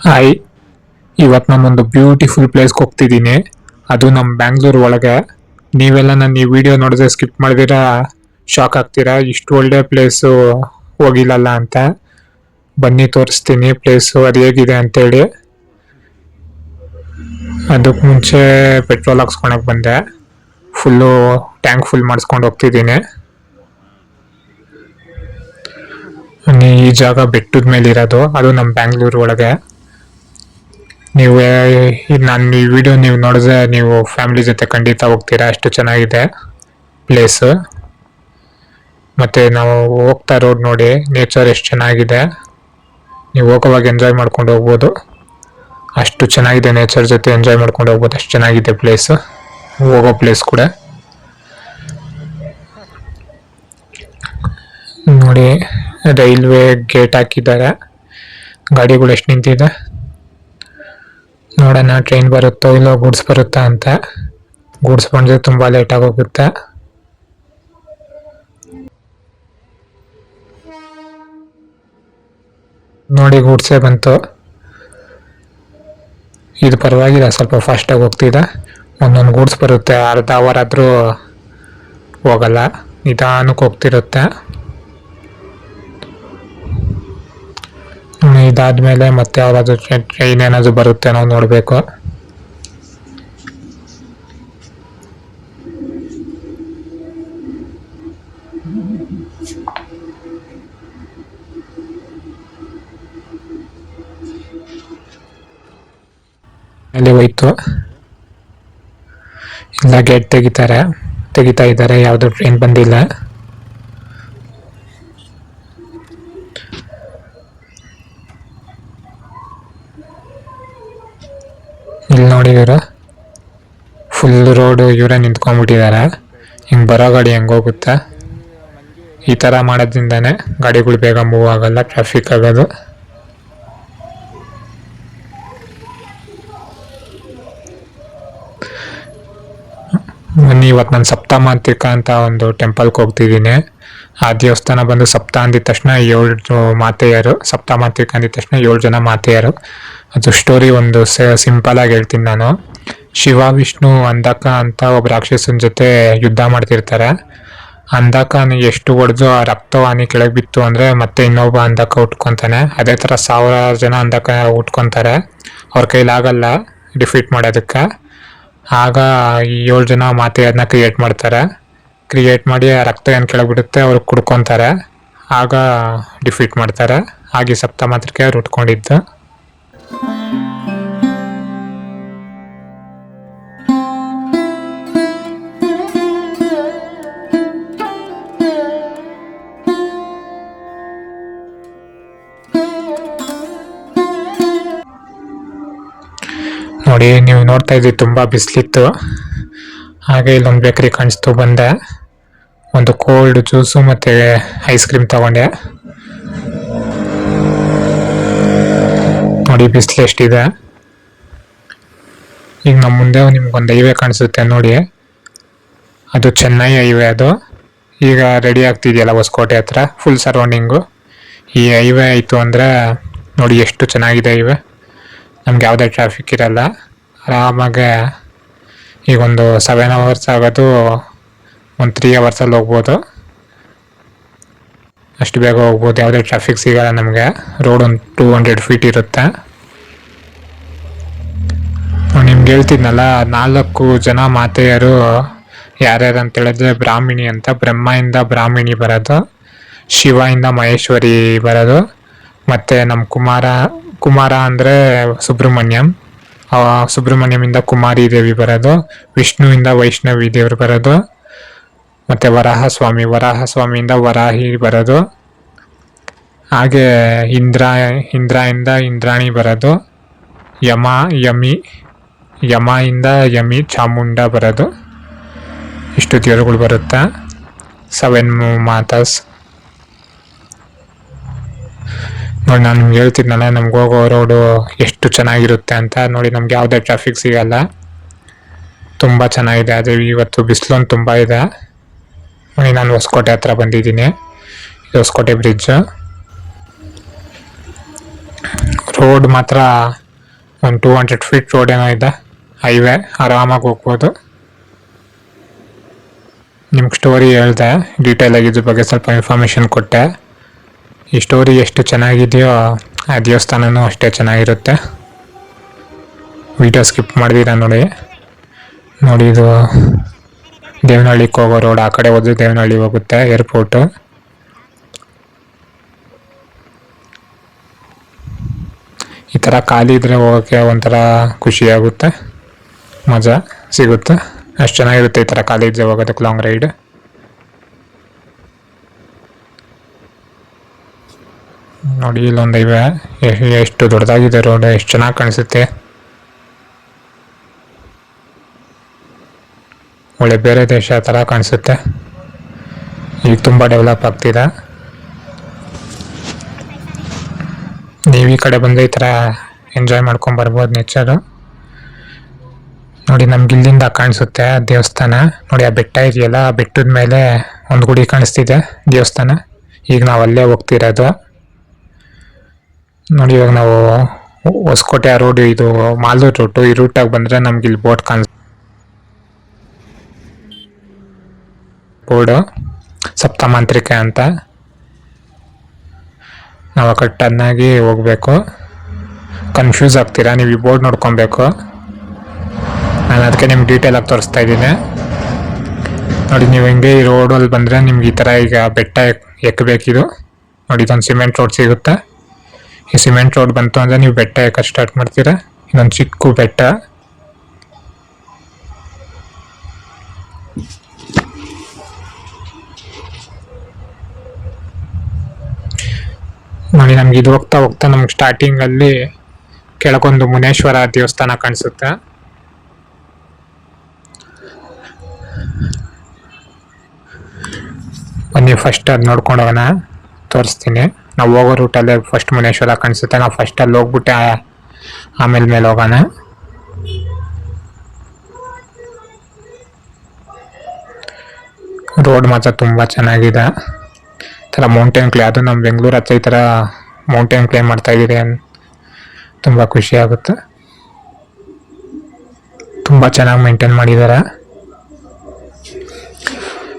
Hi, ಇವತ್ತು ನಾನೊಂದು beautiful ಪ್ಲೇಸ್ಗೆ ಹೋಗ್ತಿದ್ದೀನಿ. ಅದು ನಮ್ಮ ಬ್ಯಾಂಗ್ಳೂರ್ ಒಳಗೆ. ನೀವೆಲ್ಲ ನನ್ನ ಈ ವಿಡಿಯೋ ನೋಡಿದ್ರೆ ಸ್ಕಿಪ್ ಮಾಡಿದಿರಾ, ಶಾಕ್ ಆಗ್ತೀರಾ. ಇಷ್ಟು ಒಳ್ಳೆ ಪ್ಲೇಸು ಹೋಗಿಲ್ಲಲ್ಲ ಅಂತ. ಬನ್ನಿ ತೋರಿಸ್ತೀನಿ ಪ್ಲೇಸು ಅದು ಹೇಗಿದೆ ಅಂತೇಳಿ. ಅದಕ್ಕೆ ಮುಂಚೆ ಪೆಟ್ರೋಲ್ ಹಾಕ್ಸ್ಕೊಳಕ್ಕೆ ಬಂದೆ. ಫುಲ್ಲು ಟ್ಯಾಂಕ್ ಫುಲ್ ಮಾಡಿಸ್ಕೊಂಡು ಹೋಗ್ತಿದ್ದೀನಿ. ಈ ಜಾಗ ಬೆಟ್ಟದ ಮೇಲೆ ಇರೋದು, ಅದು ನಮ್ಮ ಬ್ಯಾಂಗ್ಳೂರ್ ಒಳಗೆ. ನೀವು ನಾನು ಈ ವಿಡಿಯೋ ನೀವು ನೋಡಿದ್ರೆ ನೀವು ಫ್ಯಾಮಿಲಿ ಜೊತೆ ಖಂಡಿತ ಹೋಗ್ತೀರಾ, ಅಷ್ಟು ಚೆನ್ನಾಗಿದೆ ಪ್ಲೇಸು. ಮತ್ತು ನಾವು ಹೋಗ್ತಾ ರೋಡ್ ನೋಡಿ, ನೇಚರ್ ಎಷ್ಟು ಚೆನ್ನಾಗಿದೆ. ನೀವು ಹೋಗೋವಾಗ ಎಂಜಾಯ್ ಮಾಡ್ಕೊಂಡು ಹೋಗ್ಬೋದು. ಅಷ್ಟು ಚೆನ್ನಾಗಿದೆ, ನೇಚರ್ ಜೊತೆ ಎಂಜಾಯ್ ಮಾಡ್ಕೊಂಡು ಹೋಗ್ಬೋದು, ಅಷ್ಟು ಚೆನ್ನಾಗಿದೆ ಪ್ಲೇಸು, ಹೋಗೋ ಪ್ಲೇಸ್ ಕೂಡ. ನೋಡಿ, ರೈಲ್ವೆ ಗೇಟ್ ಹಾಕಿದ್ದಾರೆ. ಗಾಡಿಗಳು ಎಷ್ಟು ನಿಂತಿದೆ ನೋಡೋಣ. ಟ್ರೈನ್ ಬರುತ್ತೋ ಇಲ್ಲೋ, ಗೂಡ್ಸ್ ಬರುತ್ತಾ ಅಂತ. ಗೂಡ್ಸ್ ಬಂದರೆ ತುಂಬ ಲೇಟಾಗಿ ಹೋಗುತ್ತೆ. ನೋಡಿ, ಗೂಡ್ಸೇ ಬಂತು. ಇದು ಪರವಾಗಿಲ್ಲ, ಸ್ವಲ್ಪ ಫಾಸ್ಟಾಗಿ ಹೋಗ್ತಿದೆ. ಒಂದೊಂದು ಗೂಡ್ಸ್ ಬರುತ್ತೆ, ಅರ್ಧ ಅವರ್ ಆದರೂ ಹೋಗಲ್ಲ, ನಿಧಾನಕ್ಕೆ ಹೋಗ್ತಿರುತ್ತೆ. ಇದಾದ್ಮೇಲೆ ಮತ್ತೆ ಯಾವ್ದಾದ್ರು ಟ್ರೈನ್ ಏನಾದ್ರು ಬರುತ್ತೆ, ನಾವು ನೋಡಬೇಕು. ಅಲ್ಲಿ ಹೋಯ್ತು, ಇಲ್ಲ ಗೇಟ್ ತೆಗಿತಾ ಇದ್ದಾರೆ, ಯಾವುದು ಟ್ರೈನ್ ಬಂದಿಲ್ಲ. ಇಲ್ಲಿ ನೋಡಿ, ಇವರು ಫುಲ್ ರೋಡು ಇವರೇ ನಿಂತ್ಕೊಂಡ್ಬಿಟ್ಟಿದ್ದಾರೆ. ಹಿಂಗೆ ಬರೋ ಗಾಡಿ ಹೆಂಗೆ ಹೋಗುತ್ತೆ. ಈ ಥರ ಮಾಡೋದ್ರಿಂದನೇ ಗಾಡಿಗಳು ಬೇಗ ಮೂವ್ ಆಗಲ್ಲ, ಟ್ರಾಫಿಕ್ ಆಗೋದು. ಇವತ್ತು ನಾನು ಸಪ್ತಮಾಂತ್ರಿಕ ಅಂತ ಒಂದು ಟೆಂಪಲ್ಗೆ ಹೋಗ್ತಿದ್ದೀನಿ. ಆ ದೇವಸ್ಥಾನ ಬಂದು ಸಪ್ತ ಅಂದಿದ ತಕ್ಷಣ 7 ಮಾತೆಯರು, ಸಪ್ತಮಾಂತ್ರಿಕ ಅಂದಿದ ತಕ್ಷಣ 7 ಜನ ಮಾತೆಯರು. ಅದು ಸ್ಟೋರಿ ಒಂದು ಸಿಂಪಲ್ ಆಗಿ ಹೇಳ್ತೀನಿ ನಾನು. ಶಿವ, ವಿಷ್ಣು, ಅಂಧಕ ಅಂತ ಒಬ್ಬ ರಾಕ್ಷಸನ ಜೊತೆ ಯುದ್ಧ ಮಾಡ್ತಿರ್ತಾರೆ. ಅಂಧಕನ ಎಷ್ಟು ಹೊಡೆದು ಆ ರಕ್ತವಾಣಿ ಕೆಳಗೆ ಬಿತ್ತು ಅಂದರೆ ಮತ್ತೆ ಇನ್ನೊಬ್ಬ ಅಂಧಕ ಉಟ್ಕೊತಾನೆ. ಅದೇ ಥರ 1000 ಜನ ಅಂಧಕ ಉಟ್ಕೊತಾರೆ. ಅವ್ರ ಕೈಲಾಗಲ್ಲ ಡಿಫೀಟ್ ಮಾಡೋದಕ್ಕೆ. ಆಗ ಈ 7 ಜನ ಮಾತೆಯರನ್ನ ಕ್ರಿಯೇಟ್ ಮಾಡಿ ಆ ರಕ್ತ ಏನು ಕೆಳಗೆ ಬಿಡುತ್ತೆ ಅವ್ರಿಗೆ ಕುಡ್ಕೊತಾರೆ. ಆಗ ಡಿಫೀಟ್ ಮಾಡ್ತಾರೆ. ಹಾಗೆ ಸಪ್ತಮಾತೃಕೆ ಅವ್ರು ಉಟ್ಕೊಂಡಿದ್ದು. ನೋಡಿ, ನೀವು ನೋಡ್ತಾ ಇದ್ರಿ, ತುಂಬ ಬಿಸಿಲಿತ್ತು. ಹಾಗೆ ಇಲ್ಲೊಂದು ಬೇಕ್ರಿ ಕಾಣಿಸ್ತು, ಬಂದೆ. ಒಂದು ಕೋಲ್ಡ್ ಜ್ಯೂಸು ಮತ್ತು ಐಸ್ ಕ್ರೀಮ್ ತಗೊಂಡೆ. ನೋಡಿ, ಬಿಸಿಲು ಎಷ್ಟಿದೆ. ಈಗ ನಮ್ಮ ಮುಂದೆ ನಿಮ್ಗೊಂದು ಹೈವೇ ಕಾಣಿಸುತ್ತೆ ನೋಡಿ, ಅದು ಚೆನ್ನೈ ಹೈವೇ. ಅದು ಈಗ ರೆಡಿ ಆಗ್ತಿದೆಯಲ್ಲ ಹೊಸಕೋಟೆ ಹತ್ರ, ಫುಲ್ ಸರೌಂಡಿಂಗು ಈ ಹೈವೇ ಆಯಿತು ಅಂದರೆ ನೋಡಿ ಎಷ್ಟು ಚೆನ್ನಾಗಿದೆ ಹೈವೇ. ನಮ್ಗೆ ಯಾವುದೇ ಟ್ರಾಫಿಕ್ ಇರಲ್ಲ, ಆರಾಮಾಗೆ. ಈಗ ಒಂದು 7 hours ಆಗೋದು ಒಂದು 3 hours ಹೋಗ್ಬೋದು, ಅಷ್ಟು ಬೇಗ ಹೋಗ್ಬೋದು. ಯಾವುದೇ ಟ್ರಾಫಿಕ್ ಸಿಗಲ್ಲ ನಮಗೆ. ರೋಡ್ ಒಂದು 200 feet ಇರುತ್ತೆ. ನಿಮ್ಗೆ ಹೇಳ್ತಿದ್ನಲ್ಲ, 4 ಜನ ಮಾತೆಯರು ಯಾರ್ಯಾರು ಅಂತ ಹೇಳಿದ್ರೆ, ಬ್ರಾಹ್ಮಿಣಿ ಅಂತ, ಬ್ರಹ್ಮಯಿಂದ ಬ್ರಾಹ್ಮಿಣಿ ಬರೋದು, ಶಿವಯಿಂದ ಮಹೇಶ್ವರಿ ಬರೋದು, ಮತ್ತು ನಮ್ಮ ಕುಮಾರ ಅಂದರೆ ಸುಬ್ರಹ್ಮಣ್ಯಮಿಂದ ಕುಮಾರಿ ದೇವಿ ಬರೋದು, ವಿಷ್ಣುವಿಂದ ವೈಷ್ಣವಿ ದೇವರು ಬರೋದು, ಮತ್ತು ವರಾಹಸ್ವಾಮಿಯಿಂದ ವರಾಹಿ ಬರೋದು. ಹಾಗೆ ಇಂದ್ರಯಿಂದ ಇಂದ್ರಾಣಿ ಬರೋದು, ಯಮಿಯಿಂದ ಯಮಿ ಚಾಮುಂಡ ಬರೋದು. ಇಷ್ಟು ದೇವರುಗಳು ಬರುತ್ತೆ, 7 ಮಾತಾಸ್. ನೋಡಿ, ನಾನು ನಿಮ್ಗೆ ಹೇಳ್ತಿದ್ನಲ್ಲ, ನಮ್ಗೆ ಹೋಗೋ ರೋಡು ಎಷ್ಟು ಚೆನ್ನಾಗಿರುತ್ತೆ ಅಂತ. ನೋಡಿ, ನಮ್ಗೆ ಯಾವುದೇ ಟ್ರಾಫಿಕ್ ಸಿಗಲ್ಲ, ತುಂಬ ಚೆನ್ನಾಗಿದೆ. ಆದರೆ ಇವತ್ತು ಬಿಸಿಲೊಂದು ತುಂಬ ಇದೆ. ನೋಡಿ, ನಾನು ಹೊಸಕೋಟೆ ಹತ್ರ ಬಂದಿದ್ದೀನಿ. ಇದು ಹೊಸಕೋಟೆ ಬ್ರಿಡ್ಜ್. ರೋಡ್ ಮಾತ್ರ ಒಂದು 200 ಫೀಟ್ ರೋಡ್ ಏನೋ ಇದೆ, ಹೈವೇ, ಆರಾಮಾಗಿ ಹೋಗ್ಬೋದು. ನಿಮ್ಗೆ ಸ್ಟೋರಿ ಹೇಳಿದೆ, ಡೀಟೇಲ್ ಆಗಿ ಇದ್ರ ಬಗ್ಗೆ ಸ್ವಲ್ಪ ಇನ್ಫಾರ್ಮೇಷನ್ ಕೊಟ್ಟೆ. ಈ ಸ್ಟೋರಿ ಎಷ್ಟು ಚೆನ್ನಾಗಿದೆಯೋ ಆ ದೇವಸ್ಥಾನನೂ ಅಷ್ಟೇ ಚೆನ್ನಾಗಿರುತ್ತೆ. ವಿಡಿಯೋ ಸ್ಕಿಪ್ ಮಾಡಿದ್ದೀರ ನೋಡಿ. ಇದು ದೇವನಹಳ್ಳಿಗೆ ಹೋಗೋ ರೋಡ್. ಆ ಕಡೆ ಹೋದ್ರೆ ದೇವನಹಳ್ಳಿ ಹೋಗುತ್ತೆ, ಏರ್ಪೋರ್ಟು. ಈ ಥರ ಖಾಲಿ ಇದ್ರೆ ಹೋಗೋಕ್ಕೆ ಒಂಥರ ಖುಷಿಯಾಗುತ್ತೆ, ಮಜಾ ಸಿಗುತ್ತೆ. ಅಷ್ಟು ಚೆನ್ನಾಗಿರುತ್ತೆ ಈ ಥರ ಖಾಲಿ ಇದ್ರೆ ಹೋಗೋದಕ್ಕೆ ಲಾಂಗ್ ರೈಡ್. ನೋಡಿ ಇಲ್ಲೊಂದು ಹೈವೇ, ಎಷ್ಟು ದೊಡ್ಡದಾಗಿದೆ ರೋಡ್, ಎಷ್ಟು ಚೆನ್ನಾಗಿ ಕಾಣಿಸುತ್ತೆ. ಒಳ್ಳೆ ಬೇರೆ ದೇಶ ಥರ ಕಾಣಿಸುತ್ತೆ. ಈಗ ತುಂಬ ಡೆವಲಪ್ ಆಗ್ತಿದೆ. ನೀವು ಈ ಕಡೆ ಬಂದರೆ ಈ ಥರ ಎಂಜಾಯ್ ಮಾಡ್ಕೊಂಬರ್ಬೋದು ನೇಚರು. ನೋಡಿ ನಮ್ಗೆ ಇಲ್ಲಿಂದ ಕಾಣಿಸುತ್ತೆ ದೇವಸ್ಥಾನ. ನೋಡಿ ಆ ಬೆಟ್ಟ ಇದೆಯಲ್ಲ, ಆ ಬೆಟ್ಟದ ಮೇಲೆ ಒಂದು ಗುಡಿ ಕಾಣಿಸ್ತಿದೆ, ದೇವಸ್ಥಾನ. ಈಗ ನಾವು ಅಲ್ಲೇ ಹೋಗ್ತಿರೋದು. ನೋಡಿ ಇವಾಗ ನಾವು ಹೊಸಕೋಟೆ ರೋಡ್, ಇದು ಮಾಲೂರು ರೂಟು. ಈ ರೂಟಾಗಿ ಬಂದರೆ ನಮ್ಗೆ ಇಲ್ಲಿ ಬೋರ್ಡ್ ಬೋರ್ಡು ಸಪ್ತಮಾಂತ್ರಿಕೆ ಅಂತ. ನಾವು ಆ ಕಡೆ ಟರ್ನ್ ಆಗಿ ಹೋಗ್ಬೇಕು. ಕನ್ಫ್ಯೂಸ್ ಆಗ್ತೀರಾ, ನೀವು ಈ ಬೋರ್ಡ್ ನೋಡ್ಕೊಬೇಕು. ನಾನು ಅದಕ್ಕೆ ನಿಮ್ಗೆ ಡೀಟೇಲ್ ಆಗಿ ತೋರಿಸ್ತಾ ಇದ್ದೀನಿ. ನೋಡಿ ನೀವು ಹಿಂಗೆ ಈ ರೋಡಲ್ಲಿ ಬಂದರೆ ನಿಮ್ಗೆ ಈ ಥರ ಈಗ ಬೆಟ್ಟ ಎಕ್ಕಬೇಕಿದು. ನೋಡಿ ಇದೊಂದು ಸಿಮೆಂಟ್ ರೋಡ್ ಸಿಗುತ್ತೆ. ಈ ಸಿಮೆಂಟ್ ರೋಡ್ ಬಂತು ಅಂದರೆ ನೀವು ಬೆಟ್ಟ ಎಕ್ಕಕ್ಕೆ ಸ್ಟಾರ್ಟ್ ಮಾಡ್ತೀರಾ. ಇದೊಂದು ಚಿಕ್ಕ ಬೆಟ್ಟ. ನೋಡಿ ನಮ್ಗೆ ಇದು ಹೋಗ್ತಾ ಹೋಗ್ತಾ ನಮ್ಗೆ ಸ್ಟಾರ್ಟಿಂಗಲ್ಲಿ ಕೆಳಗೊಂದು ಮುನೇಶ್ವರ ದೇವಸ್ಥಾನ ಕಾಣಿಸುತ್ತೆ. ಬನ್ನಿ ಫಸ್ಟ್ ಅದು ನೋಡ್ಕೊಂಡು ಹೋಗೋಣ, ತೋರಿಸ್ತೀನಿ. ನಾವು ಹೋಗೋ ರೂಟಲ್ಲೇ ಫಸ್ಟ್ ಮುನೇಶ್ವರ ಕಾಣಿಸುತ್ತೆ. ನಾವು ಫಸ್ಟ್ ಅಲ್ಲಿ ಹೋಗ್ಬಿಟ್ಟೆ ಆಮೇಲೆ ಹೋಗೋಣ. ರೋಡ್ ಮಾತ್ರ ತುಂಬ ಚೆನ್ನಾಗಿದೆ. ಈ ಥರ ಮೌಂಟೇನ್ ಕ್ಲೇ, ಅದು ನಮ್ಮ ಬೆಂಗಳೂರು ಹತ್ರ ಈ ಥರ ಮೌಂಟೇನ್ ಕ್ಲೇ ಮಾಡ್ತಾ ಇದ್ದೀರಿ, ತುಂಬ ಖುಷಿ ಆಗುತ್ತೆ. ತುಂಬ ಚೆನ್ನಾಗಿ ಮೇಂಟೈನ್ ಮಾಡಿದ್ದಾರೆ.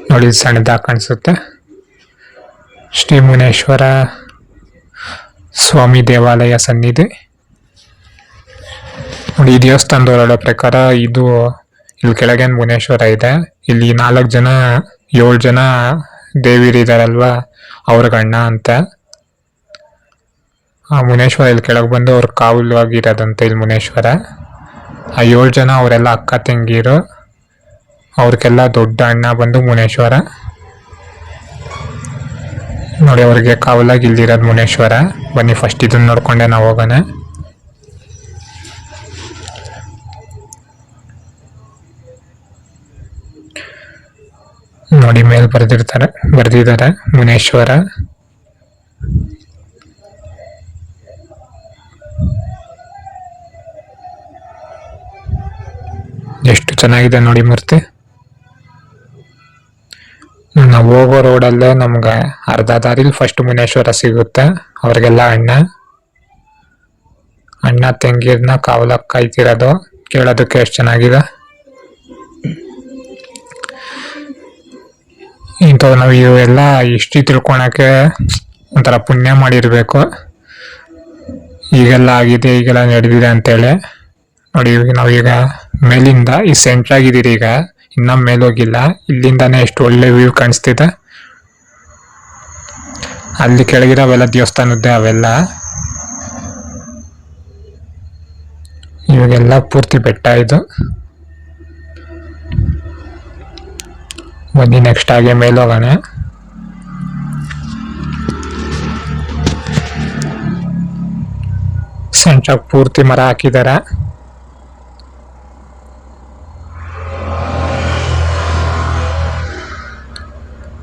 ನೋಡಿ ಸಣ್ಣದಾಗಿ ಕಾಣಿಸುತ್ತೆ. ಶ್ರೀ ಮುನೇಶ್ವರ ಸ್ವಾಮಿ ದೇವಾಲಯ ಸನ್ನಿಧಿ. ನೋಡಿ ಈ ದೇವಸ್ಥಾನದ ಹೇಳೋ ಪ್ರಕಾರ ಇದು ಇಲ್ಲಿ ಕೆಳಗೆ ಮುನೇಶ್ವರ ಇದೆ. ಇಲ್ಲಿ 7 ಜನ ದೇವಿರಿದಾರಲ್ವಾ, ಅವ್ರ ಗಂಡ ಅಂತ. ಆ ಮುನೇಶ್ವರ ಇಲ್ಲಿ ಕೆಳಗೆ ಬಂದು ಅವ್ರ ಕಾವಲುವಾಗಿರೋದಂತೆ ಇಲ್ಲಿ ಮುನೇಶ್ವರ. ಆ 7 ಜನ ಅವರೆಲ್ಲ ಅಕ್ಕ ತಂಗಿರು, ಅವ್ರಿಗೆಲ್ಲ ದೊಡ್ಡ ಅಣ್ಣ ಬಂದು ಮುನೇಶ್ವರ. ನೋಡಿ ಅವ್ರಿಗೆ ಕಾವಲಾಗಿ ಇಲ್ಲಿರೋದು ಮುನೇಶ್ವರ. ಬನ್ನಿ ಫಸ್ಟ್ ಇದನ್ನ ನೋಡ್ಕೊಂಡೆ ನಾವು ಹೋಗೋಣ. ನೋಡಿ ಮೇಲೆ ಬರ್ದಿದ್ದಾರೆ ಮುನೇಶ್ವರ. ಎಷ್ಟು ಚೆನ್ನಾಗಿದೆ ನೋಡಿ ಮೂರ್ತಿ. ನಾವು ಹೋಗೋ ರೋಡಲ್ಲೇ ನಮ್ಗೆ ಅರ್ಧ ದಾರಿಲಿ ಫಸ್ಟ್ ಮುನೇಶ್ವರ ಸಿಗುತ್ತೆ. ಅವ್ರಿಗೆಲ್ಲ ಅಣ್ಣ ತಂಗಿರ್ನ ಕಾವಲಾಗಿ ಕಾಯ್ತಿರೋದು ಕೇಳೋದಕ್ಕೆ ಎಷ್ಟು ಚೆನ್ನಾಗಿದೆ. ಇಂಥವು ನಾವು ಇವೆಲ್ಲ ಹಿಸ್ಟ್ರಿ ತಿಳ್ಕೊಳಕ್ಕೆ ಒಂಥರ ಪುಣ್ಯ ಮಾಡಿರಬೇಕು. ಈಗೆಲ್ಲ ಆಗಿದೆ, ಈಗೆಲ್ಲ ನಡೆದಿದೆ ಅಂತೇಳಿ. ನೋಡಿ ನಾವೀಗ ಮೇಲಿಂದ ಈ ಸೆಂಟ್ರಾಗಿದ್ದೀರಿ, ಈಗ ಇನ್ನೂ ಮೇಲೋಗಿಲ್ಲ. ಇಲ್ಲಿಂದಾನೇ ಎಷ್ಟು ಒಳ್ಳೆ ವ್ಯೂ ಕಾಣಿಸ್ತಿದೆ. ಅಲ್ಲಿ ಕೆಳಗಿರೋವೆಲ್ಲ ದೇವಸ್ಥಾನದ್ದೇ ಅವೆಲ್ಲ. ಇವಾಗೆಲ್ಲ ಪೂರ್ತಿ ಬೆಟ್ಟ ಇದು. ಬನ್ನಿ ನೆಕ್ಸ್ಟ್ ಹಾಗೆ ಮೇಲೋಗೋಣ. ಸೆಂಟ್ರಾಗಿ ಪೂರ್ತಿ ಮರ ಹಾಕಿದಾರ.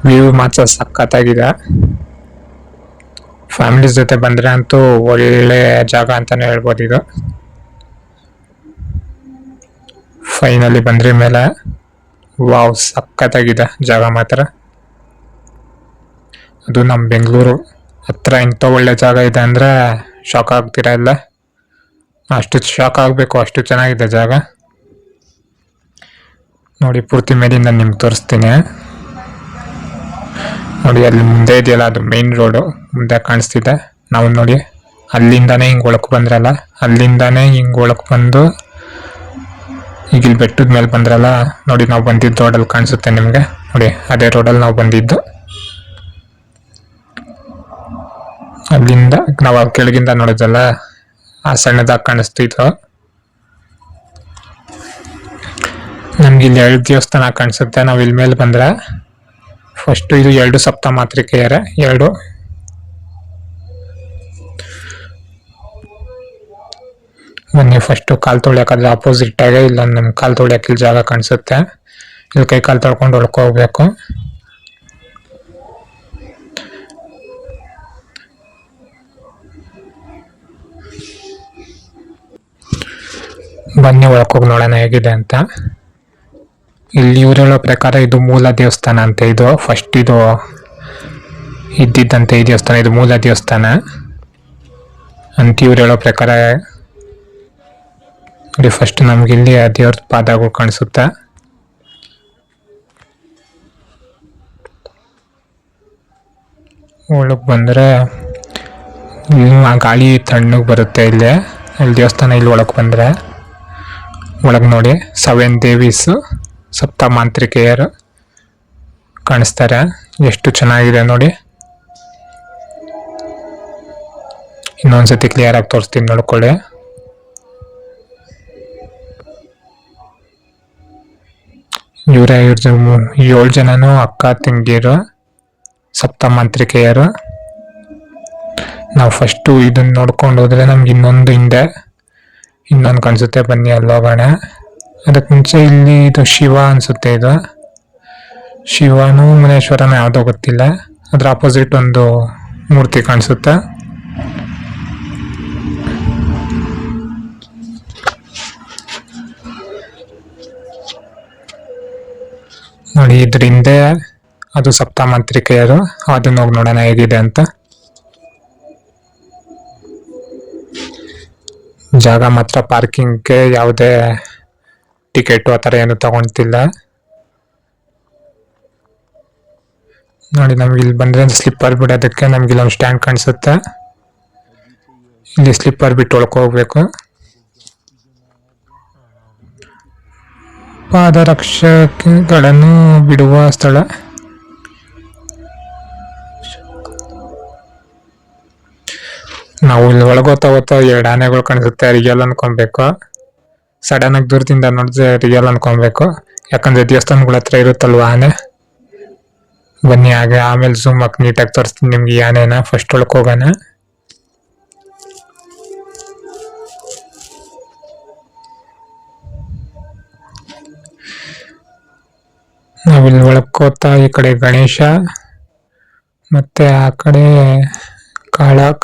ವ್ಯೂ ಮಾತ್ರ ಸಖತ್ತಾಗಿದೆ. ಫ್ಯಾಮಿಲೀಸ್ ಜೊತೆ ಬಂದರೆ ಅಂತೂ ಒಳ್ಳೆ ಜಾಗ ಅಂತಾನೆ ಹೇಳ್ಬೋದು ಇದು. ಫೈನಲಿ ಬಂದ್ರಿ ಮೇಲೆ. ವಾವ್, ಸಖತ್ತಾಗಿದೆ ಜಾಗ ಮಾತ್ರ. ಅದು ನಮ್ಮ ಬೆಂಗಳೂರು ಹತ್ರ ಇಂಥ ಒಳ್ಳೆ ಜಾಗ ಇದೆ ಅಂದರೆ ಶಾಕ್ ಆಗ್ತೀರಾ ಎಲ್ಲ. ಅಷ್ಟು ಶಾಕ್ ಆಗಬೇಕು, ಅಷ್ಟು ಚೆನ್ನಾಗಿದೆ ಜಾಗ. ನೋಡಿ ಪೂರ್ತಿ ಮೇಲಿಂದ ನಿಮ್ಗೆ ತೋರಿಸ್ತೀನಿ. ನೋಡಿ ಅಲ್ಲಿ ಮುಂದೆ ಇದೆಯಲ್ಲ, ಅದು ಮೇನ್ ರೋಡು ಮುಂದೆ ಕಾಣಿಸ್ತಿದೆ. ನಾವು ನೋಡಿ ಅಲ್ಲಿಂದಾನೇ ಹಿಂಗೆ ಒಳಕ್ಕೆ ಬಂದ್ರಲ್ಲ, ಅಲ್ಲಿಂದಾನೇ ಹಿಂಗೆ ಒಳಕ್ಕೆ ಬಂದು ಈಗ ಇಲ್ಲಿ ಬೆಟ್ಟದ ಮೇಲೆ ಬಂದ್ರಲ್ಲ, ನೋಡಿ ನಾವು ಬಂದಿದ್ದು ರೋಡಲ್ಲಿ ಕಾಣಿಸುತ್ತೆ ನಿಮಗೆ. ನೋಡಿ ಅದೇ ರೋಡಲ್ಲಿ ನಾವು ಬಂದಿದ್ದು. ಅಲ್ಲಿಂದ ನಾವು ಕೆಳಗಿಂದ ನೋಡಿದ್ರಲ್ಲ, ಆ ಸಣ್ಣದಾಗಿ ಕಾಣಿಸ್ತಿತ್ತು. ನಮ್ಗೆ ಇಲ್ಲಿ 2 ದೇವಸ್ಥಾನ ಕಾಣಿಸುತ್ತೆ. ನಾವು ಇಲ್ಲಿ ಮೇಲೆ ಬಂದ್ರೆ ಫಸ್ಟ್ ಇದು 2 ಸಪ್ತಮಾತೃಕೆಯರೇ 2. ಬನ್ನಿ ಫಸ್ಟ್ ಕಾಲು ತೊಳ್ಯಾಕಂದ್ರೆ ಆಪೋಸಿಟ್ ಆಗಿ ಇಲ್ಲೊಂದು ನಮ್ಗೆ ಕಾಲು ತೊಳ್ಯಾಕ ಇಲ್ಲಿ ಜಾಗ ಕಾಣಿಸುತ್ತೆ. ಇಲ್ಲಿ ಕೈ ಕಾಲು ತೊಳ್ಕೊಂಡು ಒಳಕ್ಕೆ ಹೋಗ್ಬೇಕು. ಬನ್ನಿ ಒಳಕ್ಕೆ ಹೋಗಿ ನೋಡೋಣ ಹೇಗಿದೆ ಅಂತ. ಇಲ್ಲಿ ಇವ್ರು ಹೇಳೋ ಪ್ರಕಾರ ಇದು ಮೂಲ ದೇವಸ್ಥಾನ ಅಂತೆ. ಇದು ಫಸ್ಟ್ ಇದು ಇದ್ದಿದ್ದಂತೆ ಈ ದೇವಸ್ಥಾನ, ಇದು ಮೂಲ ದೇವಸ್ಥಾನ ಅಂತ ಇವ್ರು ಹೇಳೋ ಪ್ರಕಾರ. ನೋಡಿ ಫಸ್ಟ್ ನಮ್ಗೆ ಇಲ್ಲಿ ದೇವ್ರ ಪಾದಗಳು ಕಾಣಿಸುತ್ತೆ. ಒಳಗೆ ಬಂದರೆ ಇಲ್ಲಿ ಗಾಳಿ ತಣ್ಣಗೆ ಬರುತ್ತೆ. ಇಲ್ಲಿ ದೇವಸ್ಥಾನ ಇಲ್ಲಿ ಒಳಗೆ ಬಂದರೆ ಒಳಗೆ ನೋಡಿ 7 ದೇವೀಸು ಸಪ್ತಮಾಂತ್ರಿಕೆಯರು ಕಾಣಿಸ್ತಾರೆ. ಎಷ್ಟು ಚೆನ್ನಾಗಿದೆ ನೋಡಿ. ಇನ್ನೊಂದ್ಸತಿ ಕ್ಲಿಯರ್ ಆಗಿ ತೋರಿಸ್ತೀನಿ ನೋಡ್ಕೊಳ್ಳಿ. ಇವ್ರ 7 ಜನನು ಅಕ್ಕ ತಂಗಿಯರು ಸಪ್ತಮಾಂತ್ರಿಕೆಯರು. ನಾವು ಫಸ್ಟು ಇದನ್ನ ನೋಡ್ಕೊಂಡು ಹೋದ್ರೆ ನಮ್ಗೆ ಇನ್ನೊಂದು ಕಾಣಿಸುತ್ತೆ. ಬನ್ನಿ ಅಲ್ಲಿ ಹೋಗೋಣ. ಅದಕ್ಕೆ ಮುಂಚೆ ಇಲ್ಲಿ ಇದು ಶಿವ ಅನ್ಸುತ್ತೆ. ಇದು ಶಿವನು ಮುನೇಶ್ವರನ ಯಾವುದೋ ಗೊತ್ತಿಲ್ಲ. ಅದ್ರ ಆಪೋಸಿಟ್ ಒಂದು ಮೂರ್ತಿ ಕಾಣಿಸುತ್ತೆ. ನೋಡಿ ಇದ್ರ ಹಿಂದೆ ಅದು ಸಪ್ತಮಾಂತ್ರಿಕೆಯರು. ಅದನ್ನ ಹೋಗಿ ನೋಡೋಣ ಹೇಗಿದೆ ಅಂತ. ಜಾಗ ಮಾತ್ರ ಪಾರ್ಕಿಂಗ್ಗೆ ಯಾವುದೇ ಟಿಕೆಟು ಆ ಥರ ಏನು ತಗೊಳ್ತಿಲ್ಲ. ನೋಡಿ ನಮ್ಗೆ ಇಲ್ಲಿ ಬಂದರೆ ಸ್ಲಿಪ್ಪರ್ ಬಿಡೋದಕ್ಕೆ ನಮ್ಗೆ ಇಲ್ಲೊಂದು ಸ್ಟ್ಯಾಂಡ್ ಕಾಣಿಸುತ್ತೆ. ಇಲ್ಲಿ ಸ್ಲಿಪ್ಪರ್ ಬಿಟ್ಟು ಒಳಕ್ಕೆ ಹೋಗ್ಬೇಕು. ಪಾದರಕ್ಷೆಗಳನ್ನು ಬಿಡುವ ಸ್ಥಳ. ನಾವು ಇಲ್ಲಿ ಒಳಗೋತಾ 2 ಆನೆಗಳು ಕಾಣಿಸುತ್ತೆ. ರಿಯಲ್ ಅನ್ಕೊಬೇಕು. ಸಡನ್ ಆಗಿ ದೂರದಿಂದ ನೋಡಿದ್ರೆ ರಿಯಲ್ ಅನ್ಕೊಬೇಕು. ಯಾಕಂದ್ರೆ ದೇವಸ್ಥಾನಗಳ ಹತ್ರ ಇರುತ್ತಲ್ವ ಆನೆ. ಬನ್ನಿ ಹಾಗೆ ಆಮೇಲೆ ಝೂಮ್ ಹಾಕಿ ನೀಟಾಗಿ ತೋರಿಸ್ತೀನಿ ನಿಮ್ಗೆ ಈ ಆನೆನ. ಫಸ್ಟ್ ಒಳಕ್ಕೆ ಹೋಗೋಣ. ನಾವಿಲ್ಲಿ ಒಳಕ್ಕೆ ಹೋಗ್ತಾ ಈ ಕಡೆ ಗಣೇಶ ಮತ್ತೆ ಆ ಕಡೆ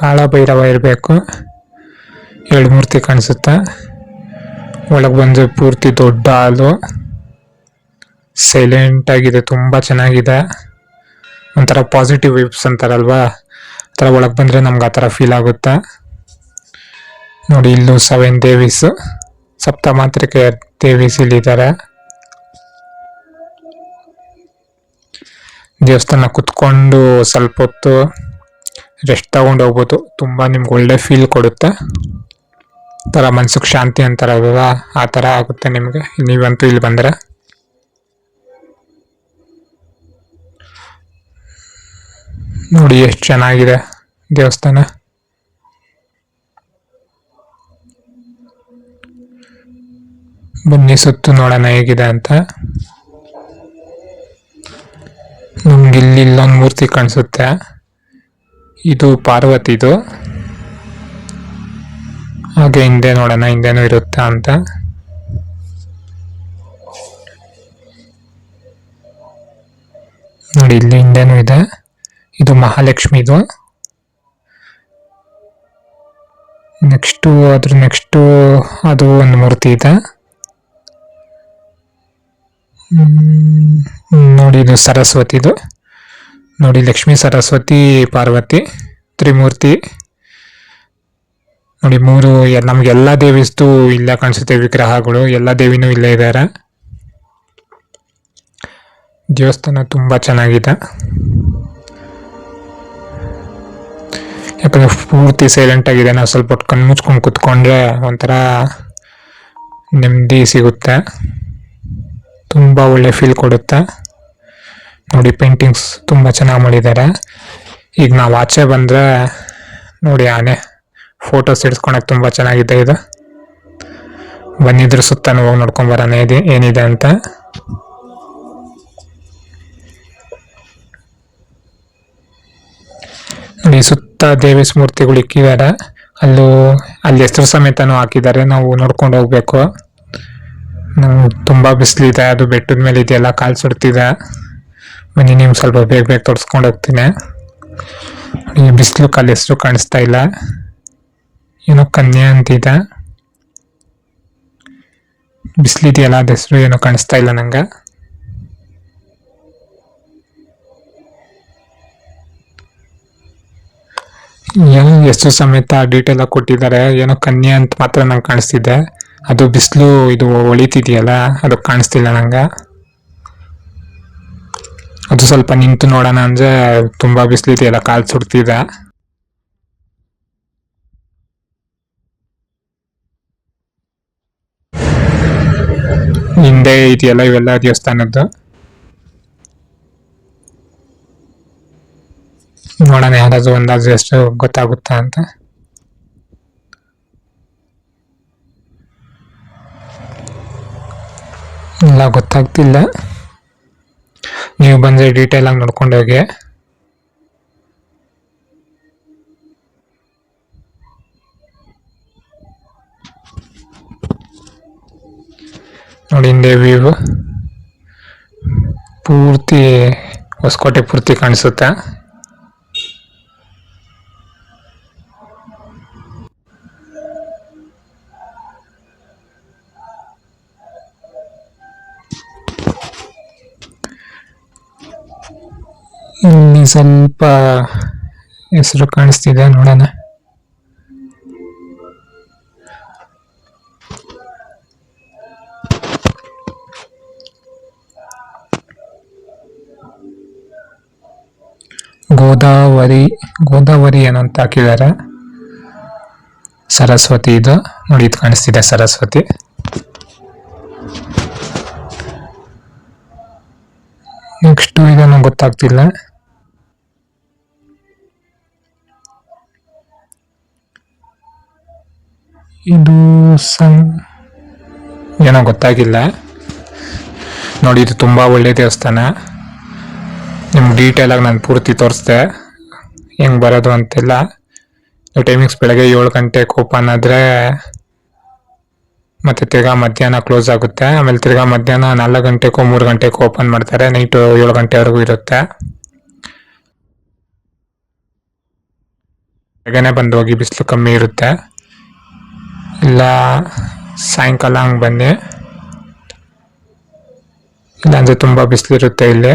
ಕಾಳ ಭೈರವ ಇರಬೇಕು. 2 ಮೂರ್ತಿ ಕಾಣಿಸುತ್ತೆ. ಒಳಗೆ ಬಂದು ಪೂರ್ತಿ ದೊಡ್ಡ ಹಾಲು, ಸೈಲೆಂಟ್ ಆಗಿದೆ, ತುಂಬ ಚೆನ್ನಾಗಿದೆ. ಒಂಥರ ಪಾಸಿಟಿವ್ ವೈಬ್ಸ್ ಅಂತಾರಲ್ವಾ, ಆ ಥರ ಒಳಗೆ ಬಂದರೆ ನಮ್ಗೆ ಆ ಥರ ಫೀಲ್ ಆಗುತ್ತೆ. ನೋಡಿ ಇಲ್ಲೂ 7 ದೇವೀಸು ಸಪ್ತಮಾಂತ್ರಿಕೆ ದೇವೀಸ್ ಇಲ್ಲಿದ್ದಾರೆ. ದೇವಸ್ಥಾನ ಕುತ್ಕೊಂಡು ಸ್ವಲ್ಪ ಹೊತ್ತು ರೆಸ್ಟ್ ತಗೊಂಡು ಹೋಗ್ಬೋದು. ತುಂಬ ನಿಮ್ಗೆ ಒಳ್ಳೆ ಫೀಲ್ ಕೊಡುತ್ತೆ. ಥರ ಮನ್ಸಿಗೆ ಶಾಂತಿ ಅಂತಾರಲ್ವ, ಆ ಥರ ಆಗುತ್ತೆ ನಿಮಗೆ ನೀವಂತೂ ಇಲ್ಲಿ ಬಂದರೆ. ನೋಡಿ ಎಷ್ಟು ಚೆನ್ನಾಗಿದೆ ದೇವಸ್ಥಾನ. ಬನ್ನಿ ಸುತ್ತು ನೋಡೋಣ ಹೇಗಿದೆ ಅಂತ. ನಮ್ಗೆ ಇಲ್ಲೊಂದು ಮೂರ್ತಿ ಕಾಣಿಸುತ್ತೆ. ಇದು ಪಾರ್ವತಿದು. ಹಾಗೆ ಹಿಂದೆ ನೋಡೋಣ ಹಿಂದೆನೂ ಇರುತ್ತಾ ಅಂತ. ನೋಡಿ ಇಲ್ಲಿ ಹಿಂದೆನೂ ಇದೆ. ಇದು ಮಹಾಲಕ್ಷ್ಮಿದು. ನೆಕ್ಸ್ಟು ಅದು ಒಂದು ಮೂರ್ತಿ ಇದೆ. ನೋಡಿ ಇದು ಸರಸ್ವತಿದು. ನೋಡಿ ಲಕ್ಷ್ಮೀ ಸರಸ್ವತಿ ಪಾರ್ವತಿ ತ್ರಿಮೂರ್ತಿ. ನೋಡಿ ನಮ್ಗೆಲ್ಲ ದೇವಿಸ್ತು ಇಲ್ಲೇ ಕಾಣಿಸುತ್ತೆ ವಿಗ್ರಹಗಳು, ಎಲ್ಲ ದೇವಿನೂ ಇಲ್ಲೇ ಇದ್ದಾರೆ. ದೇವಸ್ಥಾನ ತುಂಬಾ ಚೆನ್ನಾಗಿದೆ, ಯಾಕಂದ್ರೆ ಪೂರ್ತಿ ಸೈಲೆಂಟ್ ಆಗಿದೆ. ನಾವು ಸ್ವಲ್ಪ ಹೊತ್ತು ಕಣ್ಣು ಮುಚ್ಕೊಂಡು ಕುತ್ಕೊಂಡ್ರೆ ಒಂಥರ ನೆಮ್ಮದಿ ಸಿಗುತ್ತೆ, ತುಂಬಾ ಒಳ್ಳೆ ಫೀಲ್ ಕೊಡುತ್ತೆ. ನೋಡಿ ಪೇಂಟಿಂಗ್ಸ್ ತುಂಬಾ ಚೆನ್ನಾಗಿ ಮಾಡಿದ್ದಾರೆ. ಈಗ ನಾವು ಆಚೆ ಬಂದ್ರೆ ನೋಡಿ ಆನೆ ಫೋಟೋಸ್ ಇಡ್ಸ್ಕೊಳಕ್ ತುಂಬಾ ಚೆನ್ನಾಗಿದೆ. ಇದು ಬನ್ನಿದ್ರ ಸುತ್ತ ಹೋಗಿ ನೋಡ್ಕೊಂಡ್ ಬರೋಣ ಏನಿದೆ ಅಂತ. ನೋಡಿ ಸುತ್ತ ದೇವಿ ಮೂರ್ತಿಗಳು ಇಕ್ಕಿದ್ದಾರೆ, ಅಲ್ಲಿ ಹೆಸರು ಸಮೇತನೂ ಹಾಕಿದ್ದಾರೆ. ನಾವು ನೋಡ್ಕೊಂಡು ಹೋಗ್ಬೇಕು. ತುಂಬಾ ಬಿಸಿಲಿದೆ, ಅದು ಬೆಟ್ಟದ ಮೇಲೆ ಇದೆಯಲ್ಲ, ಕಾಲು ಸುಡ್ತಿದೆ. ಬನ್ನಿ ನಿಮ್ಗೆ ಸ್ವಲ್ಪ ಬೇಗ ತೋರಿಸ್ಕೊಂಡು ಹೋಗ್ತೀನಿ. ಈ ಬಿಸಿಲು ಕಾಲು ಹೆಸರು ಕಾಣಿಸ್ತಾ ಇಲ್ಲ, ಏನೋ ಕನ್ಯಾ ಅಂತಿದೆ. ಬಿಸಿಲಿದೆಯಲ್ಲ ಅದ ಹೆಸರು ಏನೋ ಕಾಣಿಸ್ತಾ ಇಲ್ಲ ನಂಗೆ. ಏನೋ ಹೆಸರು ಸಮೇತ ಡೀಟೇಲ್ ಆಗಿ ಕೊಟ್ಟಿದ್ದಾರೆ. ಏನೋ ಕನ್ಯಾ ಅಂತ ಮಾತ್ರ ನಂಗೆ ಕಾಣಿಸ್ತಿದೆ. ಅದು ಬಿಸಿಲು ಇದು ಹೊಳಿತಿದೆಯಲ್ಲ ಅದು ಕಾಣಿಸ್ತಿಲ್ಲ ನಂಗೆ. ಅದು ಸ್ವಲ್ಪ ನಿಂತು ನೋಡೋಣ ಅಂದ್ರೆ ತುಂಬಾ ಬಿಸಿಲಿದೆಯಲ್ಲ, ಕಾಲು ಸುಡ್ತಿದೆ. ಹಿಂದೆ ಇದೆಯಲ್ಲ ಇವೆಲ್ಲ ದೇವಸ್ಥಾನದ್ದು. ನೋಡೋಣ ಯಾರಾದ್ರೂ ಒಂದಾದ್ರೂ ಎಷ್ಟು ಗೊತ್ತಾಗುತ್ತಾ ಅಂತ. ಇಲ್ಲ ಗೊತ್ತಾಗ್ತಿಲ್ಲ, ನೀವು ಬಂದ್ರೆ ಡೀಟೇಲ್ ಆಗಿ ನೋಡ್ಕೊಂಡು ಹೋಗಿ. ನೋಡಿ ಹಿಂದೆ ವ್ಯೂ ಪೂರ್ತಿ ಹೊಸಕೋಟೆ ಪೂರ್ತಿ ಕಾಣಿಸುತ್ತೆ. ಇಲ್ಲಿ ಸ್ವಲ್ಪ ಹೆಸರು ಕಾಣಿಸ್ತಿದೆ, ನೋಡೋಣ. ಗೋದಾವರಿ ಏನಂತ ಹಾಕಿದ್ದಾರೆ. ಸರಸ್ವತಿ ಇದು ನೋಡಿ, ಇದು ಕಾಣಿಸ್ತಿದೆ ಸರಸ್ವತಿ. ನೆಕ್ಸ್ಟ್ ಇದನ್ನು ಗೊತ್ತಾಗ್ತಿಲ್ಲ. ಇದು ಏನೋ ಗೊತ್ತಾಗಿಲ್ಲ. ನೋಡಿ ಇದು ತುಂಬಾ ಒಳ್ಳೆ ದೇವಸ್ಥಾನ. ನಿಮ್ಗೆ ಡೀಟೇಲ್ ಆಗಿ ನಾನು ಪೂರ್ತಿ ತೋರಿಸ್ದೆ ಹೆಂಗ್ ಬರೋದು ಅಂತೆಲ್ಲ. ಟೈಮಿಂಗ್ಸ್ ಬೆಳಗ್ಗೆ 7 ಗಂಟೆಗೆ ಓಪನ್ ಆದ್ರೆ ಮತ್ತೆ ತಿರ್ಗಾ ಮಧ್ಯಾಹ್ನ ಕ್ಲೋಸ್ ಆಗುತ್ತೆ. ಆಮೇಲೆ ತಿರ್ಗಾ ಮಧ್ಯಾಹ್ನ 4 ಗಂಟೆಗೂ 3 ಗಂಟೆಗೂ ಓಪನ್ ಮಾಡ್ತಾರೆ. ನೈಟ್ 7 ಗಂಟೆವರೆಗೂ ಇರುತ್ತೆ. ಬೆಳಗ್ಗೆನೆ ಬಂದು ಹೋಗಿ, ಬಿಸಿಲು ಕಮ್ಮಿ ಇರುತ್ತೆ. ಇಲ್ಲ ಸಾಯಂಕಾಲ ಹಂಗೆ ಬನ್ನಿ, ಇಲ್ಲಾಂದರೆ ತುಂಬ ಬಿಸಿಲಿರುತ್ತೆ ಇಲ್ಲಿ.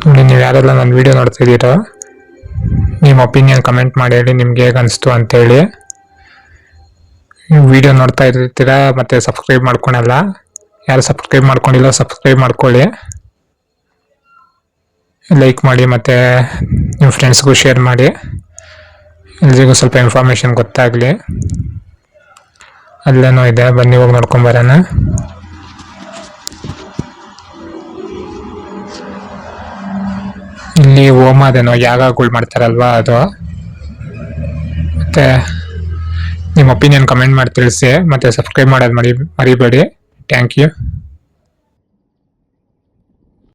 ನೋಡಿ ನೀವು ಯಾರೆಲ್ಲ ನನ್ನ ವಿಡಿಯೋ ನೋಡ್ತಿದ್ದೀರೋ ನಿಮ್ಮ ಒಪಿನಿಯನ್ ಕಮೆಂಟ್ ಮಾಡಿ ಹೇಳಿ, ನಿಮ್ಗೆ ಹೇಗೆ ಅನಿಸ್ತು ಅಂತೇಳಿ. ವಿಡಿಯೋ ನೋಡ್ತಾ ಇರ್ತೀರಾ ಮತ್ತು ಸಬ್ಸ್ಕ್ರೈಬ್ ಮಾಡ್ಕೊಳಲ್ಲ. ಯಾರು ಸಬ್ಸ್ಕ್ರೈಬ್ ಮಾಡ್ಕೊಂಡಿಲ್ಲ ಸಬ್ಸ್ಕ್ರೈಬ್ ಮಾಡ್ಕೊಳ್ಳಿ, ಲೈಕ್ ಮಾಡಿ ಮತ್ತು ನಿಮ್ಮ ಫ್ರೆಂಡ್ಸ್ಗೂ ಶೇರ್ ಮಾಡಿ. ಎಲ್ರಿಗೂ ಸ್ವಲ್ಪ ಇನ್ಫಾರ್ಮೇಷನ್ ಗೊತ್ತಾಗಲಿ. ಅಲ್ಲೇನೋ ಇದೆ, ಬನ್ನಿ ಹೋಗಿ ನೋಡ್ಕೊಂಬರೋಣ. ಇಲ್ಲಿ ಹೋಮ ಅದೇನೋ ಯಾಗಗಳು ಮಾಡ್ತಾರಲ್ವಾ ಅದು. ಮತ್ತೆ ನಿಮ್ಮ ಒಪಿನಿಯನ್ ಕಮೆಂಟ್ ಮಾಡಿ ತಿಳಿಸಿ, ಮತ್ತೆ ಸಬ್ಸ್ಕ್ರೈಬ್ ಮಾಡೋದು ಮರಿಬೇಡಿ. Thank you.